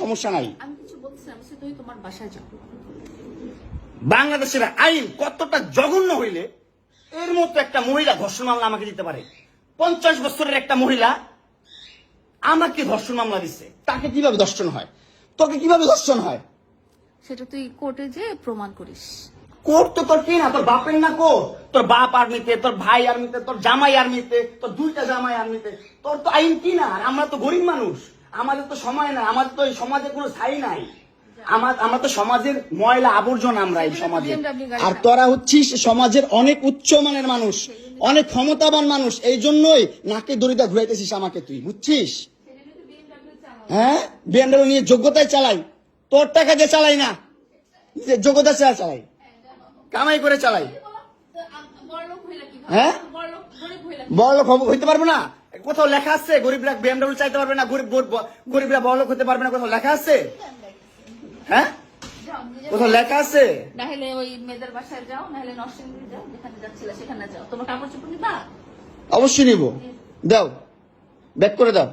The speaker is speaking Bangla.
সমস্যা নাই। আমি কিছু বলছিলাম সে তুই তোমার বাসায় যাও। বাংলাদেশের আইন কতটা জঘন্য হইলে এর মতো একটা মহিলা ধর্ষণ মামলা আমাকে দিতে পারে? 50 বছরের একটা মহিলা আমাকে ধর্ষণ মামলা দিচ্ছে। তাকে কিভাবে ধর্ষণ হয়? তোকে কিভাবে ধর্ষণ হয়? সেটা তুই কোর্টে যে প্রমাণ করিস। কোর্ট তো তোর কি না, তোর বাপের না কোর্ট? তোর বাপ আর্মিতে, তোর ভাই আর্মিতে, তোর জামাই আর্মিতে, তোর দুইটা জামাই আর্মিতে। তোর তো আইন কি না? আর আমরা তো গরিব মানুষ, আমাদের তো সময় নাই, আমাদের তো এই সমাজে কোনো ছাই নাই। আমরা তো সমাজের ময়লা আবর্জনা, আমরা এই সমাজে। আর তোরা হচ্ছিস সমাজের অনেক উচ্চমানের মানুষ, অনেক ক্ষমতাবান মানুষ, এই জন্যই নাকে দড়িটা ঘুরাইতেছিস আমাকে, তুই বুঝছিস? হ্যাঁ, বিএমডব্লিউ নিয়ে যোগ্যতায় চালাই, তোর টাকা দিয়ে চালাই না, যোগ্যতা চালাই, কামাই করে চালাই। হ্যাঁ, বড়লোক হইতে পারবো না? কোথাও লেখা আছে গরিবরা বিএমডব্লিউ চাইতে পারবে না, গরিবরা বড়লোক হতে পারবে না? কোথাও লেখা আছে? হ্যাঁ, কোথাও লেখা আছে? নাহলে ওই মেয়েদের বাসায় যাও, নাহলে নরসিংদী যাও, যেখানে যাচ্ছিলে সেখানে যাও। তোমার কাপড় চোপড় নিবা? অবশ্যই নিবো। দাও, ব্যাক করে দাও।